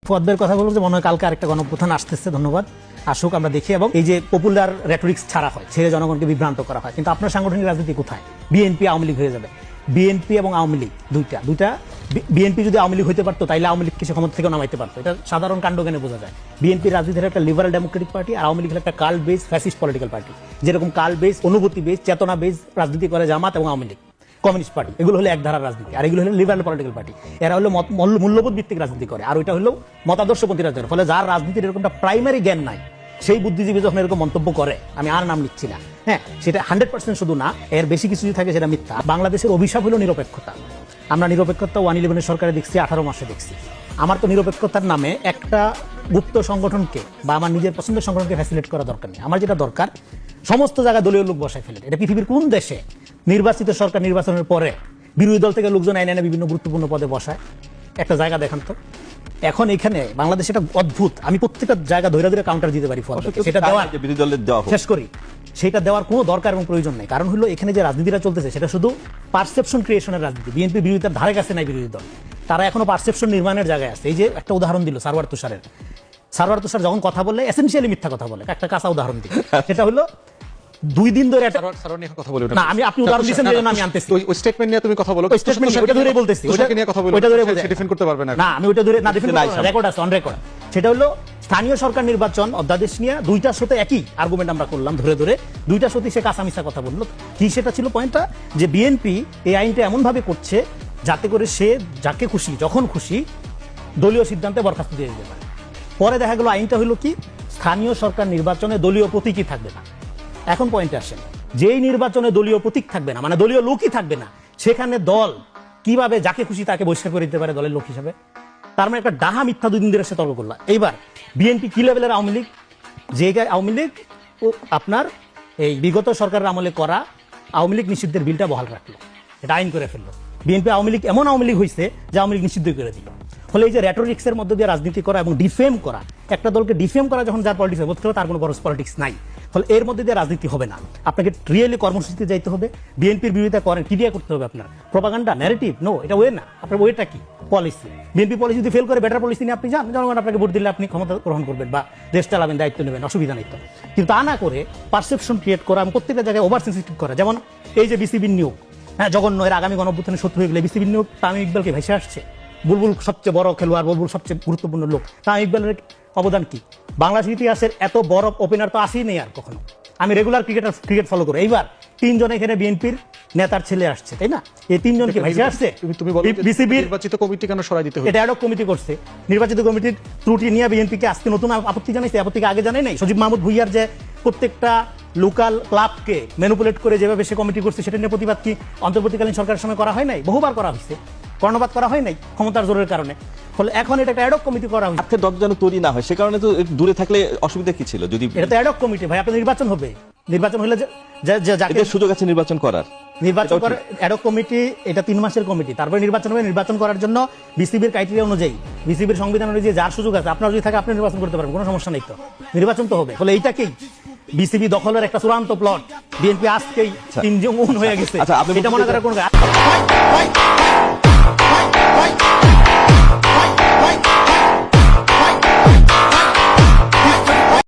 পদ্মের কথা বলবো যে মনে হয় কালকে আরেকটা গণঅভ্যুত্থান আসতেছে, ধন্যবাদ, আসুক আমরা দেখি। এবং এই যে পপুলার রেটরিক্স ছাড়া হয়, ছেড়ে জনগণকে বিভ্রান্ত করা হয়, কিন্তু আপনার সাংগঠনিক রাজনীতি কোথায়? বিএনপি আওয়ামী লীগ হয়ে যাবে। বিএনপি এবং আওয়ামী লীগ দুইটা বিএনপি যদি আওয়ামী লীগ হইতে পারতো তাইলে আওয়ামী লীগ কিছু ক্ষমতা থেকে নামাইতে পারতো। এটা সাধারণ কাণ্ডজ্ঞানে বোঝা যায়। বিএনপির রাজনীতির একটা লিবারাল ডেমোক্রেটিক পার্টি, আর আওয়ামী লীগের একটা কাল বেস ফ্যাসিস্ট পলিটিক্যাল পার্টি। যেরকম কাল বেস, অনুভূতি বেস, চেতনা বেস রাজনীতি করে জামাত এবং আওয়ামী লীগ, কমিউনিস্ট পার্টি, এগুলো হলো এক ধারার রাজনীতি। আর এগুলো হলো লিবারাল পলিটিক্যাল পার্টি। এরা হলো মূল্যবোধ ভিত্তিক রাজনীতি করে, আর ওইটা হলো মতাদর্শপন্থী রাজনীতি। ফলে যার রাজনীতির এরকমটা প্রাইমারি জ্ঞান নাই, সেই বুদ্ধিজীবী যখন এরকম মন্তব্য করে, আমি আর নাম নিচ্ছি না, হ্যাঁ, সেটা 100% শুধু না, এর বেশি কিছু যদি থাকে সেটা মিথ্যা। বাংলাদেশের অভিশাপ হলো নিরপেক্ষতা। আমরা নিরপেক্ষতা 111 সরকারে দেখছি, 18 মাসে দেখছি। আমার তো নিরপেক্ষতার নামে একটা গুপ্ত সংগঠনকে বা আমার নিজের পছন্দের সংগঠনকে ফ্যাসিলিটেট করা দরকার নেই। আমার যেটা দরকার, সমস্ত জায়গায় দলীয় লোক বসায় ফেলে। এটা পৃথিবীর কোন দেশে নির্বাচিত সরকার নির্বাচনের পরে বিরোধী দল থেকে লোকজন আইনে বিভিন্ন গুরুত্বপূর্ণ পদে বসায়? একটা জায়গা দেখান তো। এখন এখানে বাংলাদেশ এটা অদ্ভুত, আমি প্রত্যেকটা জায়গা ধরে ধরে কাউন্টার দিতে পারি, সেটা দেওয়ার বিরোধী দলের দেওয়া শেষ করি, সেটা দেওয়ার কোনো দরকার এবং প্রয়োজন নেই। কারণ হলো এখানে যে রাজনীতিটা চলতেছে সেটা শুধু পারসেপশন ক্রিয়েশনের রাজনীতি। বিএনপি বিরোধিতার ধারে কাছে নাই বিরোধী দল, তারা এখনো পারসেপশন নির্মাণের জায়গায় আছে। এই যে একটা উদাহরণ দিল সারওয়ার তুষার যখন কথা বলে এসেনশিয়ালি মিথ্যা কথা বলে। একটা কাঁচা উদাহরণ দিই, সেটা হলো 2 দিন ধরে কথা বলে না, আমি আপনি উদাহরণ দিয়েছেন যেন আমি আনতেছি। ওই স্টেটমেন্ট নিয়ে তুমি কথা বলো, ওই স্টেটমেন্ট ওটা ধরেই বলতেছি, ওটাকে নিয়ে কথা বলো, ওটা ধরে সে ডিফেন্ড করতে পারবে না। না, আমি ওটা ধরে না ডিফেন্ড করব, রেকর্ড আছে, অন রেকর্ড। সেটা হলো স্থানীয় সরকার নির্বাচন অধ্যাদেশ নিয়ে 2টার সাথে একই আর্গুমেন্ট আমরা করলাম ধরে ধরে, 2টার সাথে সে কাঁচা মিথ্যা কথা বললো। কি সেটা ছিল পয়েন্টটা, যে বিএনপি এই আইনটা এমন ভাবে করছে যাতে করে সে যাকে খুশি যখন খুশি দলীয় সিদ্ধান্তে বরখাস্ত দিয়ে দিতে পারে। পরে দেখা গেল আইনটা হলো কি, স্থানীয় সরকার নির্বাচনে দলীয় প্রতীকই থাকবে না। এখন পয়েন্টে আসেন, যেই নির্বাচনে দলীয় প্রতীক থাকবে না, মানে দলীয় লোকই থাকবে না, সেখানে দল কিভাবে যাকে খুশি তাকে বহিষ্কার করে দিতে পারে দলের লোক হিসাবে? তার মানে একটা ডাহা মিথ্যা 2 দিন ধরে সে তর্ক করলাম। এইবার বিএনপি কি লেভেলের আওয়ামী লীগ, যে আওয়ামী লীগ আপনার এই বিগত সরকারের আমলে করা আওয়ামী লীগ নিষিদ্ধের বিলটা বহাল রাখলো, এটা আইন করে ফেললো। বিএনপি আওয়ামী লীগ এমন আওয়ামী লীগ হয়েছে যে আওয়ামী লীগ নিষিদ্ধ করে দিল। ফলে এই যে রেটরিক্সের মধ্যে দিয়ে রাজনীতি করা এবং ডিফেম করা, একটা দলকে ডিফেম করা যখন যার পলিটিক্স বোধ করে তার কোনো বড় পলিটিক্স নাই। ফলে এর মধ্যে দিয়ে রাজনীতি হবে না। আপনাকে রিয়েলি কর্মসূচিতে যাইতে হবে, বিএনপির বিরোধিতা করেন কি দিয়ে করতে হবে আপনার? প্রপাগান্ডা, ন্যারেটিভ, নো, এটা ওয়ে না। আপনার ওয়েটা কি? পলিসি। বিএনপি পলিসি যদি ফেল করে বেটার পলিসি নিয়ে আপনি যান, জনগণ আপনাকে ভোট দিলে আপনি ক্ষমতা গ্রহণ করবেন বা দেশ চালাবেন, দায়িত্ব নেবেন, অসুবিধা নেই তো। কিন্তু তা না করে পারসেপশন ক্রিয়েট করা এবং প্রত্যেকটা জায়গায় ওভার সেন্সিটিভ করা, যেমন এই যে বিসিবির নিয়োগ, হ্যাঁ, জঘন্য, এর আগামী গণঅভ্যুত্থানের শত্রু হয়ে গেলে বিসিবির নিয়োগ তামিম ইকবালকে ভেসে আসছে। বুলবুল সবচেয়ে বড় খেলোয়াড়, বুলবুল সবচেয়ে গুরুত্বপূর্ণ লোক, তামিম ইকবালের অবদান কি? বাংলাদেশ ইতিহাসের এত বড় ওপেনার তো আসেই নেই আর কখনো। আমি রেগুলার ক্রিকেট ফলো করি। এইবার 3 জন এখানে বিএনপির নেতার ছেলে আসছে, তাই না? এই 3 জনকে ভেসে আসছে। তুমি বলো বিসিবির নির্বাচিত কমিটি কেন সরাই দিতে হবে? এটা অ্যাডহক কমিটি করছে। নির্বাচিত কমিটির ত্রুটি নিয়ে বিএনপিকে আজকে নতুন আপত্তি জানাইছে, আপত্তিকে আগে জানাই নাই। সজীব মাহমুদ ভুইয়ার যে প্রত্যেকটা লোকাল ক্লাবকে ম্যানিপুলেট করে যেভাবে সে কমিটি করছে, সেটা নিয়ে প্রতিবাদ কি অন্তর্বর্তীকালীন সরকারের সময় করা হয় নাই? বহুবার করা হয়েছে, কর্ণপাত করা হয় নাই ক্ষমতার জোরের কারণে। ফলে এখন এটা একটা অ্যাডহক কমিটি করা হয়েছে। আপনার দল যেন তৈরি না হয়, সে কারণে তো দূরে থাকলে অসুবিধা কি ছিল? যদি এটা তো অ্যাডহক কমিটি ভাই, আপনার নির্বাচন হবে, নির্বাচন হলে যাকে সুযোগ আছে নির্বাচন করার, নির্বাচন করে অ্যাডহক কমিটি, এটা 3 মাসের কমিটি, তারপরে নির্বাচন হবে। নির্বাচন করার জন্য বিসিবির ক্রাইটেরিয়া অনুযায়ী, বিসিবির সংবিধান অনুযায়ী যার সুযোগ আছে, আপনার যদি থাকে আপনি নির্বাচন করতে পারবেন, কোনো সমস্যা নেই তো, নির্বাচন তো হবে। ফলে এইটাকেই বিসিবি দখলের একটা চূড়ান্ত প্লট, বিএনপি আজকেই কিম জং উন হয়ে গেছে, এটা মনে করার কোনো